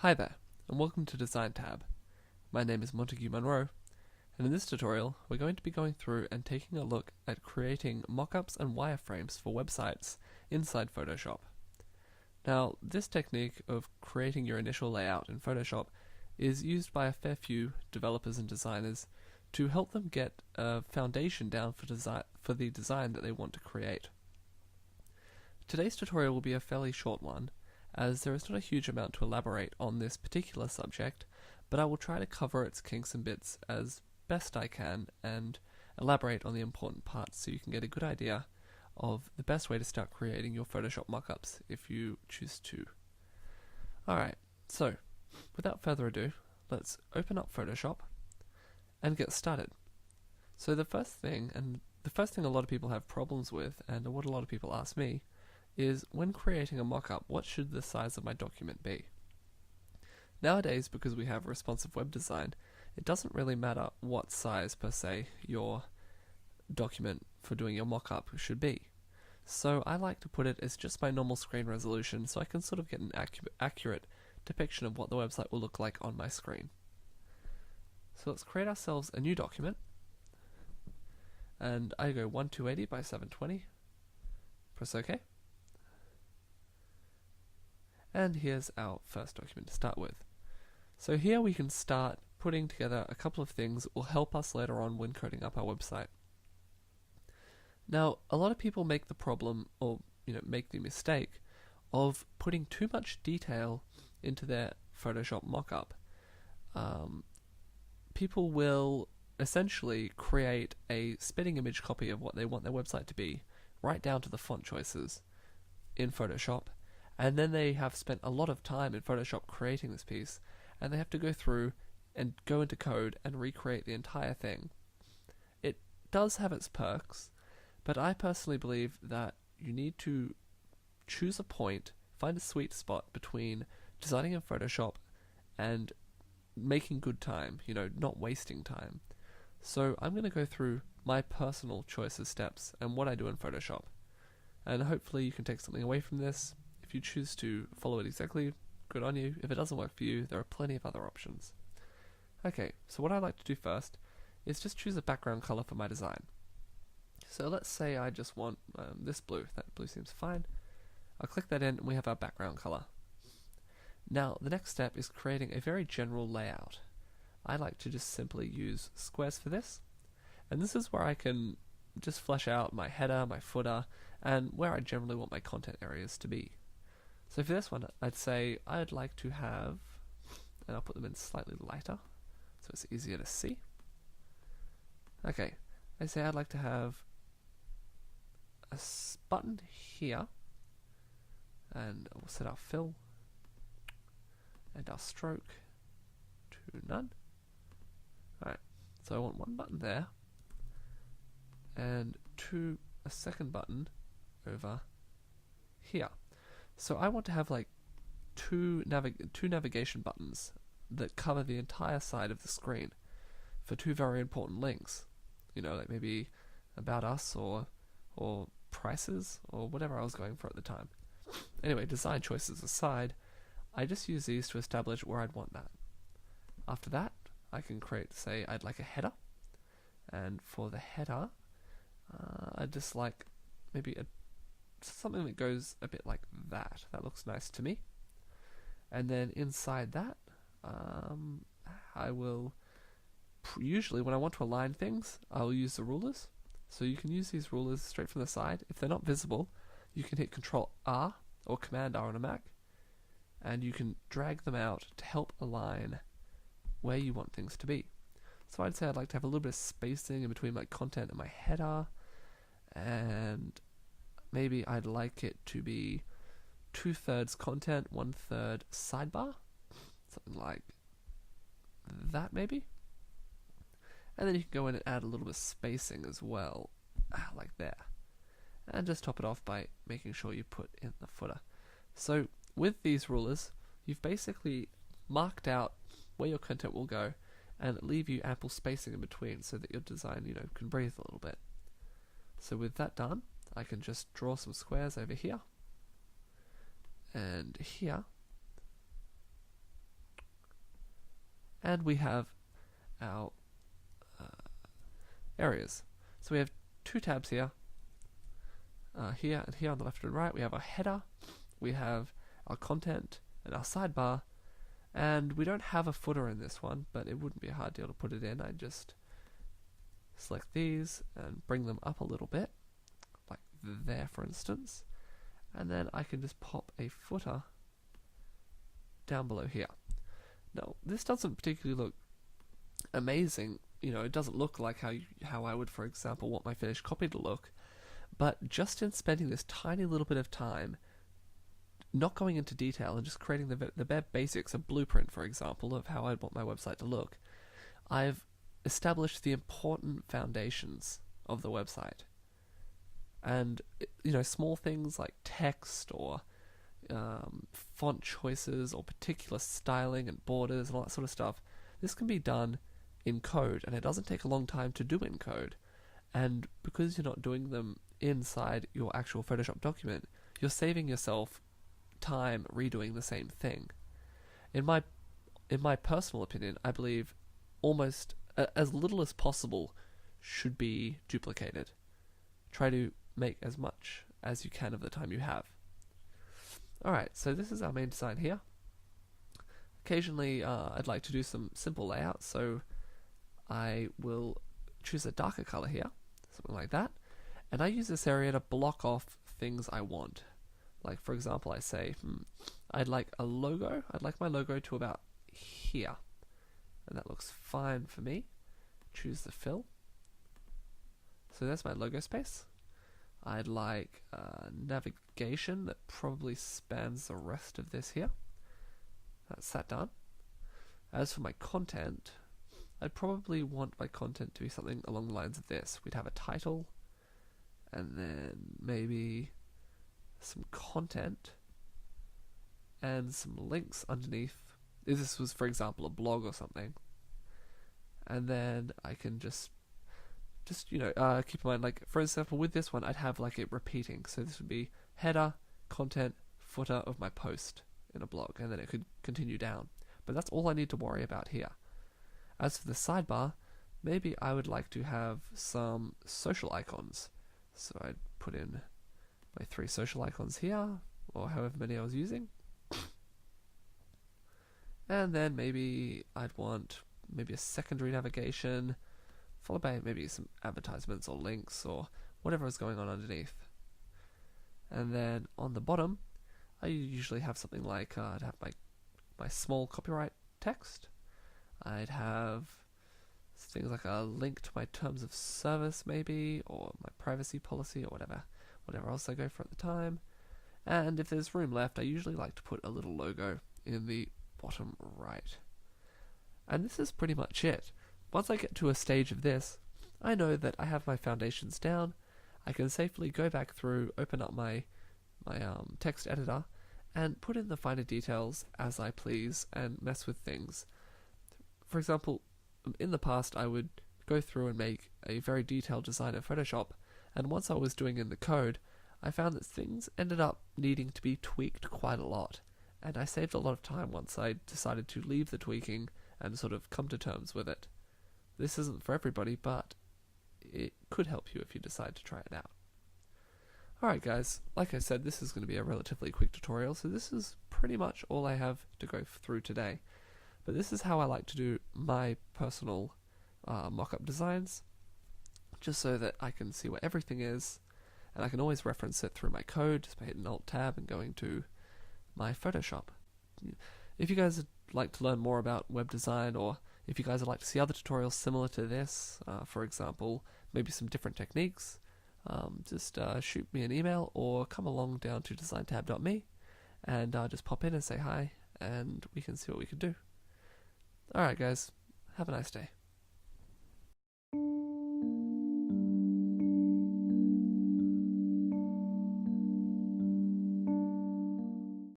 Hi there, and welcome to Design Tab. My name is Montague Monroe, and in this tutorial we're going to be going through and taking a look at creating mockups and wireframes for websites inside Photoshop. Now, this technique of creating your initial layout in Photoshop is used by a fair few developers and designers to help them get a foundation down for the design that they want to create. Today's tutorial will be a fairly short one, as there is not a huge amount to elaborate on this particular subject, but I will try to cover its kinks and bits as best I can and elaborate on the important parts so you can get a good idea of the best way to start creating your Photoshop mockups if you choose to. Alright, so without further ado, let's open up Photoshop and get started. So the first thing a lot of people have problems with, and what a lot of people ask me, is when creating a mockup, what should the size of my document be? Nowadays, because we have responsive web design, it doesn't really matter what size per se your document for doing your mockup should be. So I like to put it as just my normal screen resolution so I can sort of get an accurate depiction of what the website will look like on my screen. So let's create ourselves a new document, and I go 1280 by 720, press OK. And here's our first document to start with. So here we can start putting together a couple of things that will help us later on when coding up our website. Now, a lot of people make the problem, or make the mistake, of putting too much detail into their Photoshop mockup. People will essentially create a spitting image copy of what they want their website to be, right down to the font choices in Photoshop. And then they have spent a lot of time in Photoshop creating this piece, and they have to go through and go into code and recreate the entire thing. It does have its perks, but I personally believe that you need to choose a point, find a sweet spot between designing in Photoshop and making good time, not wasting time. So I'm going to go through my personal choices steps and what I do in Photoshop. And hopefully you can take something away from this. If you choose to follow it exactly, good on you. If it doesn't work for you, there are plenty of other options. Okay, so what I like to do first is just choose a background color for my design. So let's say I just want this blue. That blue seems fine. I'll click that in and we have our background color. Now, the next step is creating a very general layout. I like to just simply use squares for this. And this is where I can just flesh out my header, my footer, and where I generally want my content areas to be. So for this one, I'd say I'd like to have, and I'll put them in slightly lighter so it's easier to see. Okay, I say I'd like to have a button here, and we'll set our fill and our stroke to none. Alright, so I want one button there, and a second button over here. So I want to have like two navigation buttons that cover the entire side of the screen for two very important links. Like maybe about us or prices or whatever I was going for at the time. Anyway, design choices aside, I just use these to establish where I'd want that. After that, I can say I'd like a header, and for the header, I'd just like maybe something that goes a bit like that. That looks nice to me. And then inside that, I will usually, when I want to align things, I'll use the rulers. So you can use these rulers straight from the side. If they're not visible, you can hit Control R or Command R on a Mac, and you can drag them out to help align where you want things to be. So I'd say I'd like to have a little bit of spacing in between my content and my header, and maybe I'd like it to be 2/3 content, 1/3 sidebar, something like that maybe. And then you can go in and add a little bit of spacing as well, like there. And just top it off by making sure you put in the footer. So with these rulers, you've basically marked out where your content will go and leave you ample spacing in between so that your design, can breathe a little bit. So with that done, I can just draw some squares over here and here, and we have our areas. So we have two tabs here, here and here on the left and right. We have our header, we have our content, and our sidebar, and we don't have a footer in this one, but it wouldn't be a hard deal to put it in. I just select these and bring them up a little bit, like there for instance, and then I can just pop a footer down below here. Now this doesn't particularly look amazing, you know, it doesn't look like how I would, for example, want my finished copy to look, but just in spending this tiny little bit of time not going into detail and just creating the bare basics, a blueprint, for example, of how I'd want my website to look, I've established the important foundations of the website. And, you know, small things like text or font choices or particular styling and borders and all that sort of stuff, this can be done in code, and it doesn't take a long time to do in code. And because you're not doing them inside your actual Photoshop document, you're saving yourself time redoing the same thing. In my personal opinion, I believe almost as little as possible should be duplicated. Try to make as much as you can of the time you have. Alright, so this is our main design here. Occasionally I'd like to do some simple layouts, so I will choose a darker color here, something like that, and I use this area to block off things I want. Like, for example, I say, I'd like a logo. I'd like my logo to about here. And that looks fine for me. Choose the fill. So there's my logo space. I'd like navigation that probably spans the rest of this here. That's that done. As for my content, I'd probably want my content to be something along the lines of this. We'd have a title, and then maybe some content and some links underneath. If this was, for example, a blog or something, and then I can just you know, keep in mind, like, for example, with this one I'd have like it repeating, so this would be header, content, footer of my post in a blog, and then it could continue down. But that's all I need to worry about here. As for the sidebar, maybe I would like to have some social icons, so I'd put in my 3 social icons here, or however many I was using. And then maybe I'd want maybe a secondary navigation, followed by maybe some advertisements or links or whatever is going on underneath. And then on the bottom, I usually have something like, I'd have my small copyright text. I'd have things like a link to my terms of service maybe, or my privacy policy, or whatever else I go for at the time. And if there's room left, I usually like to put a little logo in the bottom right. And this is pretty much it. Once I get to a stage of this, I know that I have my foundations down. I can safely go back through, open up my text editor, and put in the finer details as I please and mess with things. For example, in the past I would go through and make a very detailed design in Photoshop, and once I was doing in the code, I found that things ended up needing to be tweaked quite a lot, and I saved a lot of time once I decided to leave the tweaking and sort of come to terms with it. This isn't for everybody, but it could help you if you decide to try it out. Alright guys, like I said, this is going to be a relatively quick tutorial, so this is pretty much all I have to go through today. But this is how I like to do my personal mock-up designs, just so that I can see where everything is, and I can always reference it through my code just by hitting Alt-Tab and going to my Photoshop. If you guys would like to learn more about web design, or if you guys would like to see other tutorials similar to this, for example, maybe some different techniques, just shoot me an email or come along down to designtab.me and just pop in and say hi, and we can see what we can do. Alright guys, have a nice day.